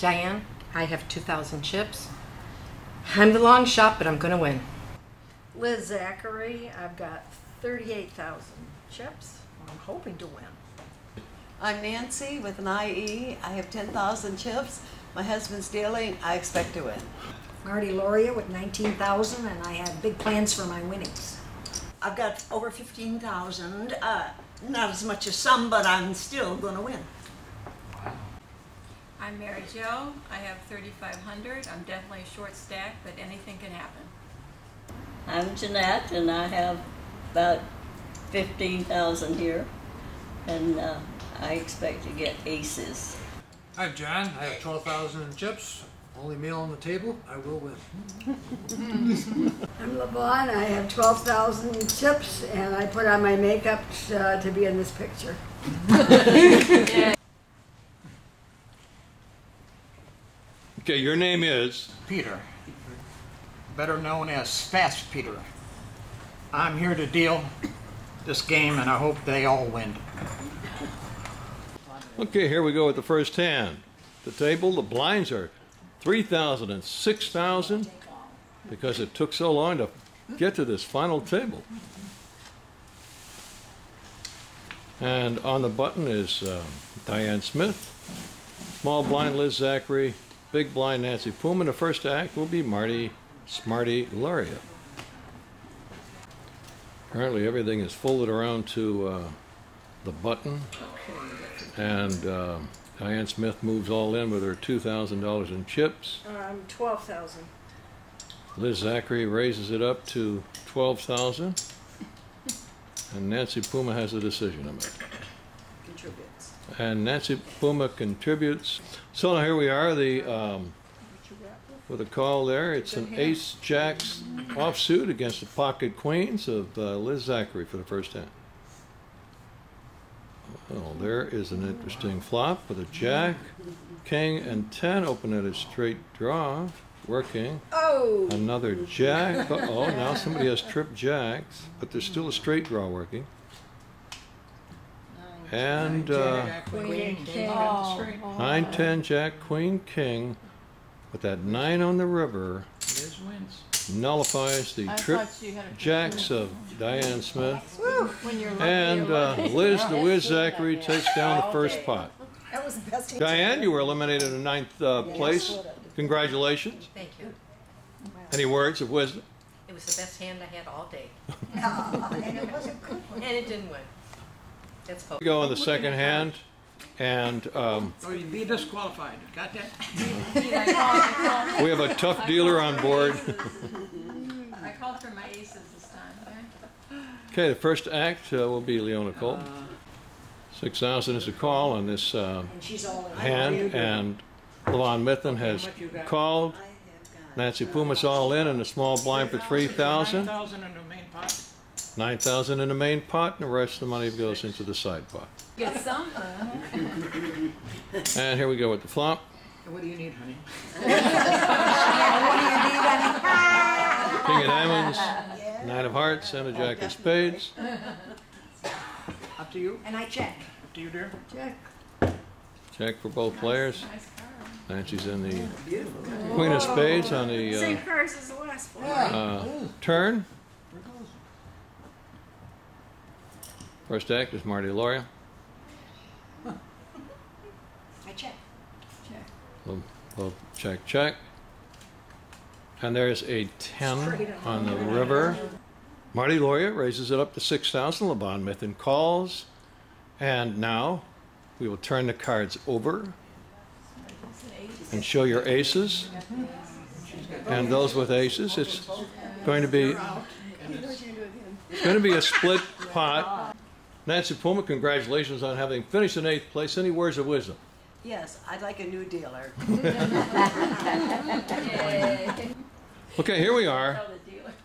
Diane, I have 2,000 chips. I'm the long shot, but I'm going to win. Liz Zachary, I've got 38,000 chips. I'm hoping to win. I'm Nancy with an IE. I have 10,000 chips. My husband's dealing. I expect to win. Marty Lauria with 19,000, and I have big plans for my winnings. I've got over 15,000. Not as much as some, but I'm still going to win. I'm Mary Jo. I have 3,500. I'm definitely short stack, but anything can happen. I'm Jeanette, and I have about 15,000 here, and I expect to get aces. I'm John. I have 12,000 in chips. Only meal on the table. I will win. I'm LaVon. I have 12,000 chips, and I put on my makeup to be in this picture. Okay, your name is? Peter, better known as Fast Peter. I'm here to deal this game, and I hope they all win. Okay, here we go with the first hand. The table, the blinds are 3,000 and 6,000 because it took so long to get to this final table. And on the button is Diane Smith, small blind Liz Zachary, big blind Nancy Puma. The first act will be Marty Smarty Lauria. Apparently everything is folded around to the button, and Diane Smith moves all in with her $2,000 in chips. 12,000. Liz Zachary raises it up to 12,000, and Nancy Puma has a decision to make. Contributes. And Nancy Puma contributes. So now here we are, with a call there. It's an ace-jacks offsuit against the pocket queens of Liz Zachary for the first hand. Well, there is an interesting flop with a jack, king, and 10 open at a straight draw, working. Oh! Another jack. Uh-oh, now somebody has tripped jacks, but there's still a straight draw working. And Queen, king. 9, 10, jack, queen, king. But that 9 on the river nullifies the trip jacks of Diane Smith. And Liz the Wiz Zachary takes down the first pot. That was the best. Diane, you were eliminated in 9th place. Congratulations. Thank you. Any words of wisdom? It was the best hand I had all day. And it was a good one. And it didn't win. That's poker. We go on the second hand, and Oh, you'd be disqualified. Got that? we have a tough dealer on board. I called for my aces this time, okay? Okay, the first act will be Leona Cole. 6,000 is a call on this hand, and LaVon Mithun has called. Nancy Puma's all in, and a small blind for 3,000. 9,000 in the main pot. 9,000 in the main pot, and the rest of the money goes into the side pot. Get some. And here we go with the flop. What do you need, honey? King of diamonds, 9 of hearts, and a jack of spades. Up to you. And I check. Up to you, dear. Check. Check for both players. Nancy's in the queen of spades on the Same cards as the last one. turn. First act is Marty Lauria. I check. We'll check, check. And there's a 10 on the river. Marty Lauria raises it up to 6,000. LaVon Mithun calls. And now we will turn the cards over and show your aces. And those with aces, it's going to be a split pot. Nancy Puma, congratulations on having finished in 8th place. Any words of wisdom? Yes, I'd like a new dealer. Okay, here we are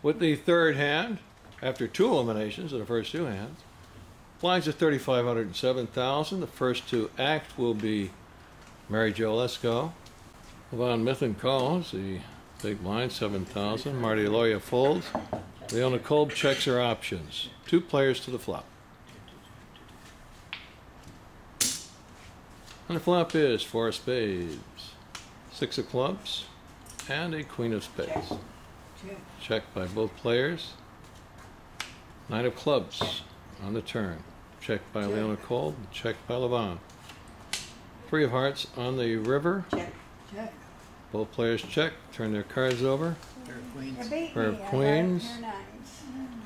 with the third hand after 2 eliminations in the first 2 hands. Blinds at 3,500 and 7,000. The first 2 act will be Mary Jo. Let's go. LaVon Mithun calls the big blind, 7,000. Marty Lauria folds. Leona Kolb checks her options. 2 players to the flop. And the flop is 4 of spades. 6 of clubs, and a queen of spades. Check by both players. 9 of clubs on the turn. Check by Leona Kolb, check by Levon. 3 of hearts on the river. Check. Both players check, turn their cards over. Pair of queens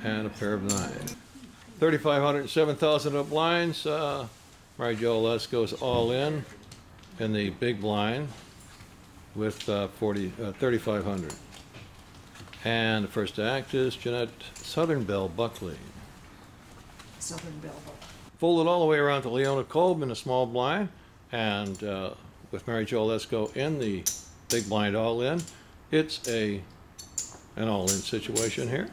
and a pair of nines. 3,500, 7,000 of blinds. Mary Jo Lesko's all in the big blind with 3,500. And the first act is Jeanette Southern Belle Buckley. Southern Belle. Folded all the way around to Leona Kolb in a small blind, and with Mary Jo Lesko in the big blind all in, it's an all in situation here.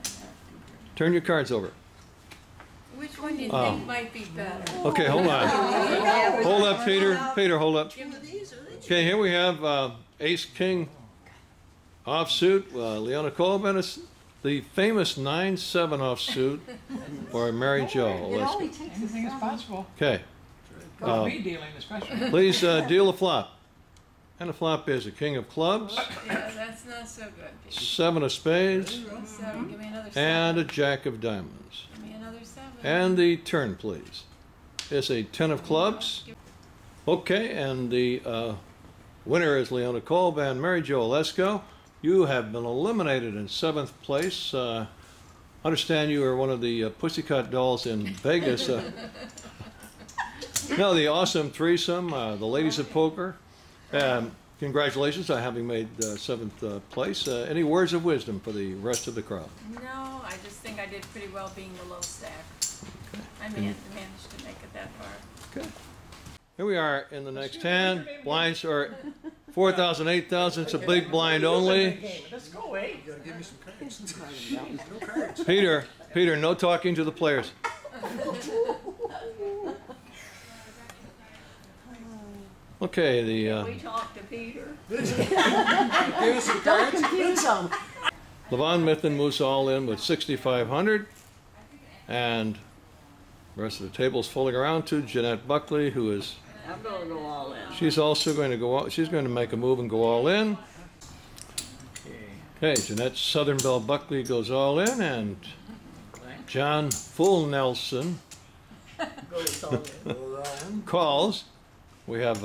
Turn your cards over. Which one do you think might be better? Okay, hold on. Hold up, Peter. Peter, hold up. Okay, here we have Ace King offsuit, Leona Kolb, and it's the famous 9-7 offsuit for Mary Jo Lesko. Anything is possible. Okay. Me dealing especially. Please deal the flop. And the flop is a king of clubs, Yeah, that's not so good. 7 of spades, 7, give me another 7. and a jack of diamonds. Give me another 7. And the turn, please, is a 10 of clubs. Okay, and the winner is Leona Kolb and Mary Jo Lesko. You have been eliminated in 7th place. Understand you are one of the Pussycat Dolls in Vegas. No, the awesome threesome, the ladies of poker. Congratulations on having made 7th place. Any words of wisdom for the rest of the crowd? No, I just think I did pretty well being the low stack. Okay. I managed to make it that far. Okay. Here we are in the next hand. Blinds are 4,000, 8,000. It's a big blind only. Let's go, eh? You gotta give me some cards. Peter, no talking to the players. Okay, We talked to Peter. Give us some cards. Confuse them. Levon Mithen moves all in with 6,500, and the rest of the table's folding around to Jeanette Buckley, who is. I'm going to go all in. She's also going to go. She's going to make a move and go all in. Okay, Jeanette Southern Belle Buckley goes all in, and John Full Nelson Goes all in. calls. We have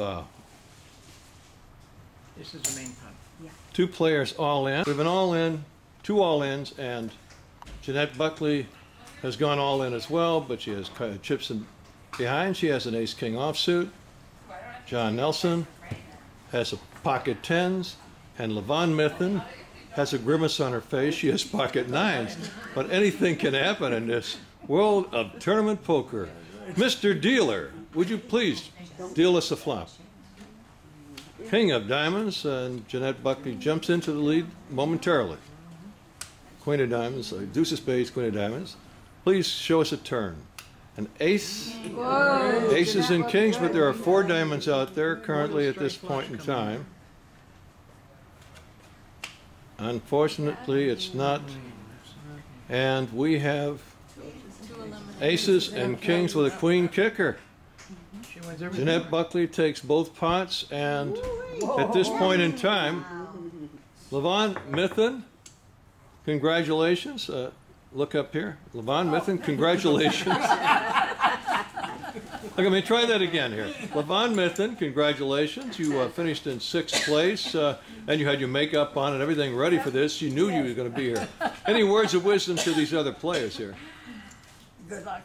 This is the main pun. 2 players all in. We have an all in, 2 all ins, and Jeanette Buckley has gone all in as well, but she has chips in behind. She has an ace king offsuit. John Nelson has a pocket 10s, and Levon Mithen has a grimace on her face. She has pocket 9s, but anything can happen in this world of tournament poker. Mr. Dealer, would you please deal us a flop? King of diamonds, and Jeanette Buckley jumps into the lead momentarily. Queen of diamonds, deuce of spades, queen of diamonds. Please show us a turn. An ace, aces and kings, but there are 4 diamonds out there currently at this point in time. Unfortunately, it's not. And we have aces and kings with a queen kicker. Jeanette Buckley takes both pots, and at this point in time, Levon Mithen, congratulations. Look up here. Levon Mithen, congratulations. Look, let me try that again here. Levon Mithen, congratulations. You finished in 6th place, and you had your makeup on and everything ready for this. You knew you were going to be here. Any words of wisdom to these other players here? Good luck.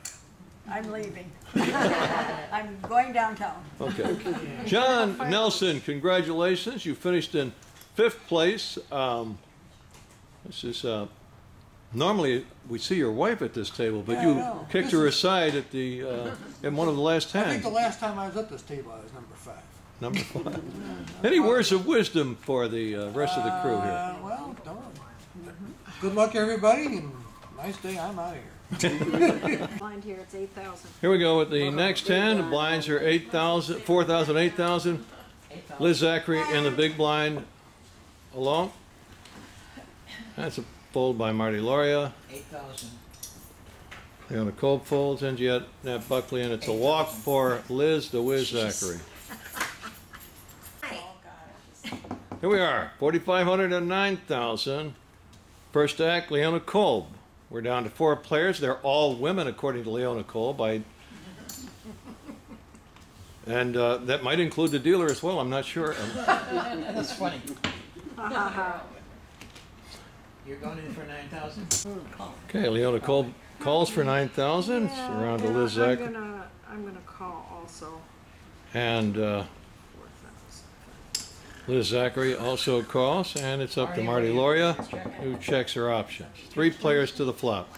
I'm leaving. I'm going downtown. Okay. John Nelson, congratulations. You finished in 5th place. This is normally we see your wife at this table, but you kicked her aside at the in one of the last I think hands. the last time I was at this table, I was number 5. Number 5. Any words of wisdom for the rest of the crew here? Well, good luck, everybody, and nice day. I'm out of here. Blind here, it's 8,000. Here we go with the next hand. The blinds are 8,000, 4,000, 8,000. Liz Zachary in the big blind along. That's a fold by Marty Loria. 8,000. Leona Kolb folds, and Jeanette Buckley, and it's a walk for Liz the Wiz Zachary. Here we are, 4,500 and 9,000. First act, Leona Kolb. We're down to 4 players. They're all women, according to Leona Kolb. And that might include the dealer as well. I'm not sure. That's funny. You're going in for 9,000? Okay, Leona Kolb calls for 9,000. It's around to Liz Zachary. I'm gonna call also. And Liz Zachary also calls, and it's up to Marty Loria, who checks her options. 3 players to the flop.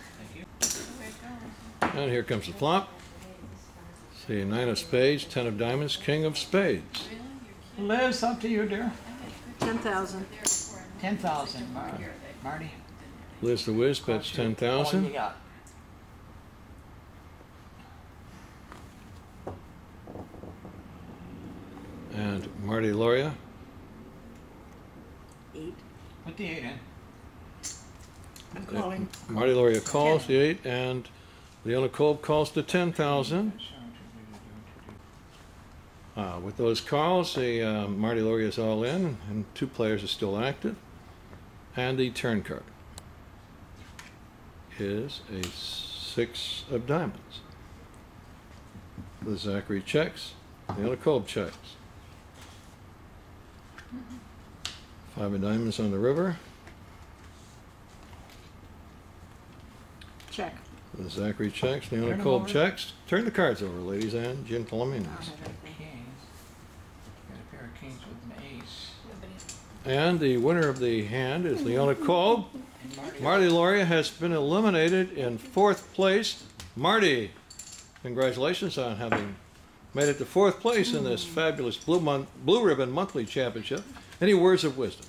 And here comes the flop. See, 9 of spades, 10 of diamonds, king of spades. Liz, up to you, dear. 10,000. 10,000, Marty. Liz the Wiz bets 10,000. What do you got? And Marty Loria. 8. Put the 8 in. I'm calling. Marty Loria calls the 8, and Leona Kolb calls the 10,000. With those calls, Marty Loria is all in, and 2 players are still active. And the turn card is a 6 of diamonds. Liz Zachary checks. Leona Kolb checks. 5 of diamonds on the river. Check. Liz Zachary checks. Leona Turn them Kolb over. checks. Turn the cards over, ladies and gentlemen. Kings. Got a pair of kings with an ace. And the winner of the hand is Leona Kolb. And Marty Loria has been eliminated in 4th place. Marty, congratulations on having made it to 4th place in this fabulous Blue Ribbon Monthly Championship. Any words of wisdom?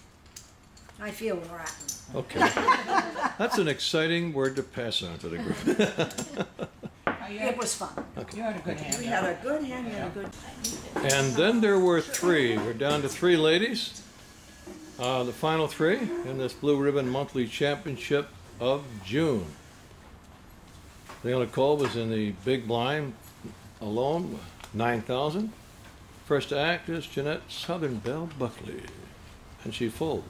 I feel rotten. Okay. That's an exciting word to pass on to the group. It was fun. You had a good hand. We had a good hand, you had a good. And then there were 3. We're down to 3 ladies. The final 3 in this Blue Ribbon Monthly Championship of June. Leona Kolb was in the big blind alone, 9,000. First act is Jeanette Southern Belle Buckley, and she folds.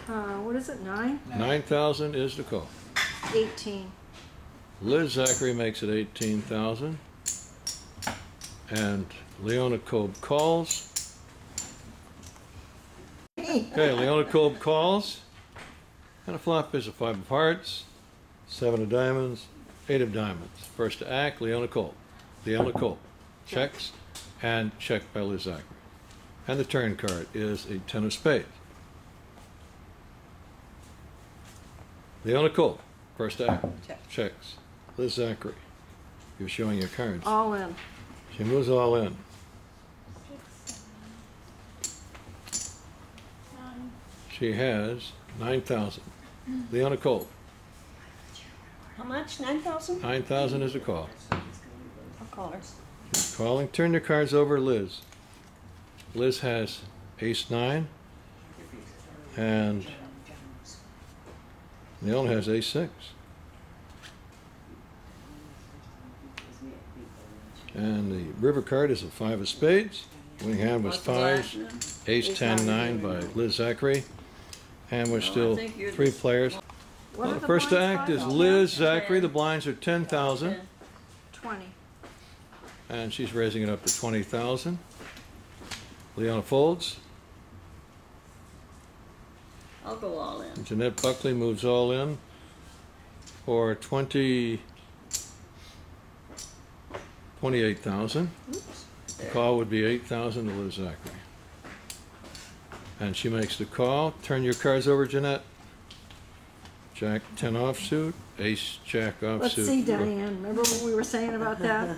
What is it, 9? 9,000 is the call. 18. Liz Zachary makes it 18,000. And Leona Kolb calls. Okay, Leona Kolb calls. And a flop is a 5 of hearts, 7 of diamonds, 8 of diamonds. First to act, Leona Kolb. Leona Kolb checks, and checked by Liz Zachary. And the turn card is a 10 of spades. Leona Kolb, first act, checks. Liz Zachary, you're showing your cards. All in. She moves all in. She has 9,000. Leona Kolb. How much? 9,000? 9,000 is a call. I'll call her. She's calling. Turn your cards over, Liz. Liz has ace 9. And Leona has ace 6. And the river card is a 5 of spades. Winning hand was 5s. Ace 10 9 by Liz Zachary. And we're still 3 players. Well, the first to act is Liz Zachary. The blinds are 10,000. 20. And she's raising it up to 20,000. Leona folds. I'll go all in. Jeanette Buckley moves all in for 28,000. The call would be 8,000 to Liz Zachary. And she makes the call. Turn your cards over, Jeanette. Jack 10 offsuit, ace jack offsuit. Let's see, Diane. Remember what we were saying about that?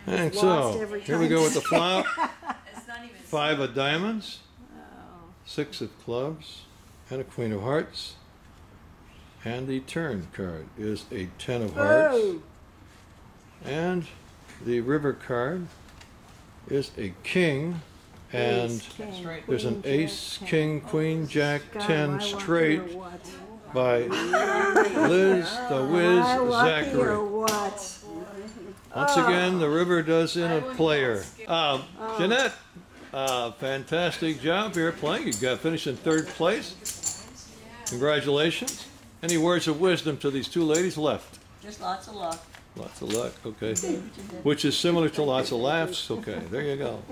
And Lost so, every here we time. go with the flop. It's not even 5 of diamonds, Oh. 6 of clubs, and a queen of hearts. And the turn card is a 10 of hearts. Oh. And the river card is a king. And Ace, king, there's an queen, ace, jack, king, queen, jack, God, 10 am I lucky straight or what? by Liz the Wiz Am I lucky Zachary. or what? Once again, the river does in a player. Jeanette, Fantastic job here playing. You got finished in 3rd place. Congratulations. Any words of wisdom to these 2 ladies left? Just lots of luck. Lots of luck, okay. Which is similar to lots of laughs. Okay, there you go.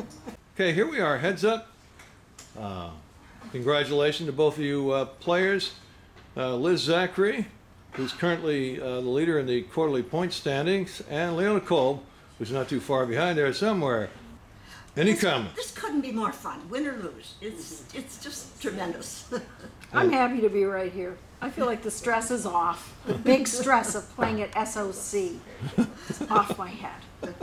Okay, here we are, heads up. Congratulations to both of you players. Liz Zachary, who's currently the leader in the quarterly point standings, and Leona Kolb, who's not too far behind there somewhere. Any comments? This couldn't be more fun, win or lose. It's just tremendous. I'm happy to be right here. I feel like the stress is off. The big stress of playing at SOC is off my head.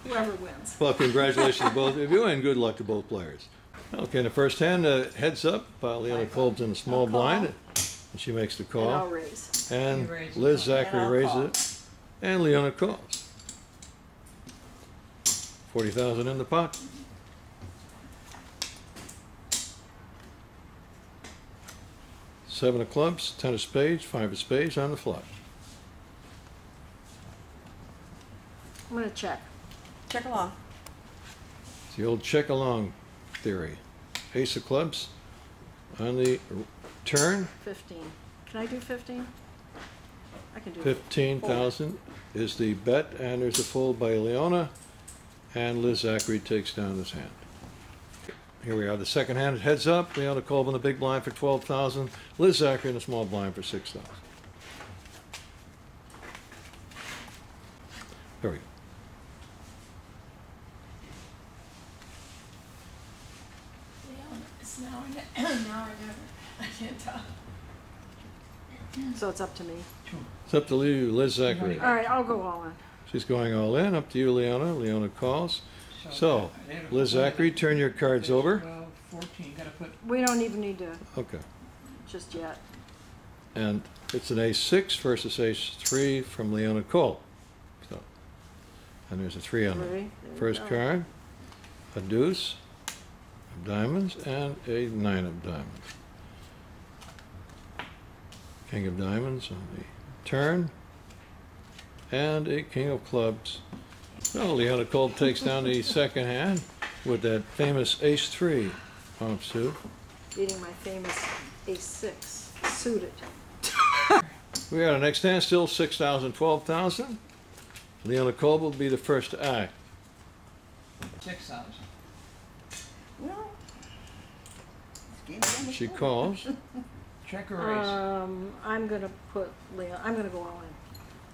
Whoever wins. Well, congratulations to both of you, and good luck to both players. Okay, in the first hand, heads up. Leona Kolb's in a small blind, and she makes the call. And I'll raise. And Liz Zachary raises it, and Leona calls. 40,000 in the pot. Seven of clubs, 10 of spades, 5 of spades on the flush. I'm going to check. Check along. It's the old check along theory. Ace of clubs on the turn. 15. Can I do 15? I can do 15,000 is the bet, and there's a fold by Leona, and Liz Zachary takes down this hand. Here we are, the second hand, heads up. Leona Kolb in the big blind for 12,000. Liz Zachary in the small blind for 6,000. There we go. It's now or never. I can't tell. So it's up to me. It's up to you, Liz Zachary. All right, I'll go all in. She's going all in. Up to you, Leona. Leona calls. So, Liz Zachary, turn your cards over. 12, 14, gotta put. We don't even need to Okay. just yet. And it's an ace-6 versus ace-3 from Leona Kolb. So, and there's a 3 on Three. it. There we First go. card, a deuce of diamonds, and a 9 of diamonds. King of diamonds on the turn, and a king of clubs. So Leona Kolb takes down the second hand with that famous ace-3 offsuit. Beating my famous ace-6 suited. We got our next hand, still 6,000, 12,000. Leona Kolb will be the first to act. 6,000. No. She calls. Check or raise. I'm gonna put Leon. I'm gonna go all in.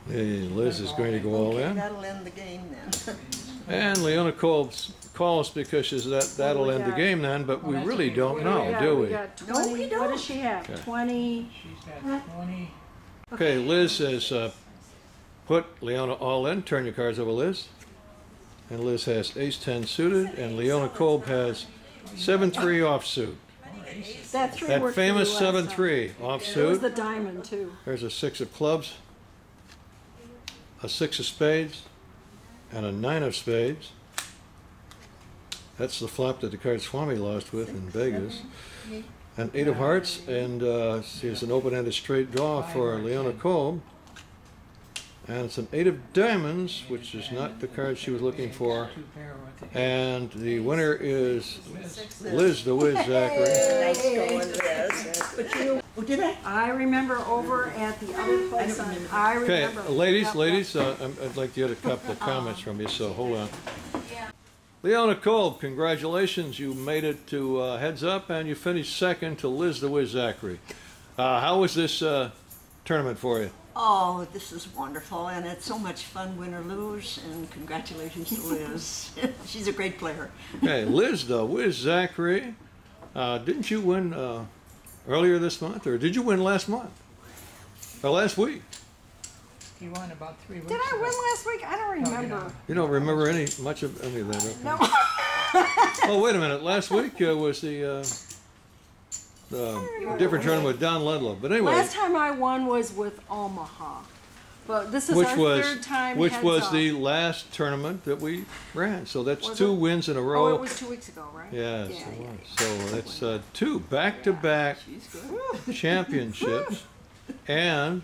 Liz is going to go all Okay, in. that'll end the game then. And Leona Kolb calls because that'll end the game then, but we really don't know, do We we? got 20. No, we What don't. does she have? Okay. 20. She's got 20. Okay, Liz has put Leona all in. Turn your cards over, Liz. And Liz has ace-10 suited, and Leona Kolb has 7-3 offsuit. That 3 That worked for famous you last time. 7-3 It was offsuit. the diamond too. There's a 6 of clubs, a 6 of spades, and a 9 of spades. That's the flop that the card Swami lost with in Vegas. An 8 of hearts, and here's an open-ended straight draw for Leona Kolb. And it's an 8 of diamonds, which is not the card she was looking for. Two pair with the And the winner is Liz the Wiz Zachary. Nice going, Liz. But you, oh, did I? I remember over at the other place. I Okay, remember. ladies, I'd like to get a couple of comments from you, so hold on. Leona Kolb, congratulations. You made it to heads up, and you finished second to Liz the Wiz Zachary. How was this tournament for you? Oh, this is wonderful, and it's so much fun, win or lose, and congratulations to Liz. She's a great player. Okay, Liz the Wiz Zachary, didn't you win earlier this month, or did you win last month? Or last week? He won about 3 weeks Did I ago. win last week? I don't remember. You don't remember much of any of that? Okay. No. Oh, wait a minute. Last week was the different tournament with Don Ludlow. But anyway, Last time I won was with Omaha. But this is which our was third time. which heads was up. the last tournament that we ran. So that's Was 2 it? wins in a Oh, row. it was 2 weeks ago, right? Yes, Yeah, it yeah. was. So that's 2 back-to-back championships and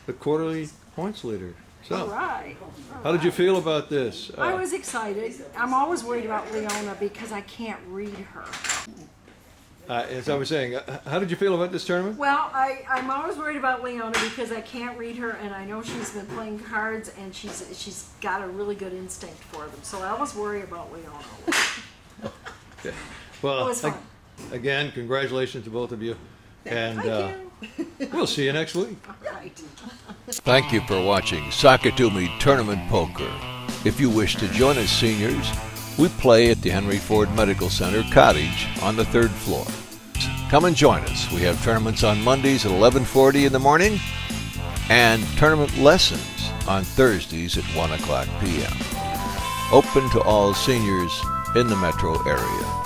the quarterly points leader. So, All right. how did you feel about this? I was excited. I'm always worried about Leona because I can't read her. As I was saying, how did you feel about this tournament? Well, I'm always worried about Leona because I can't read her, and I know she's been playing cards, and she's got a really good instinct for them. So I always worry about Leona. Okay. Well, It was fun. again, congratulations to both of you. And Thank you. we'll see you next week. Right. Thank you for watching SOC-it-to-ME Tournament Poker. If you wish to join us seniors, we play at the Henry Ford Medical Center Cottage on the 3rd floor. Come and join us. We have tournaments on Mondays at 11:40 in the morning and tournament lessons on Thursdays at 1 o'clock p.m. Open to all seniors in the metro area.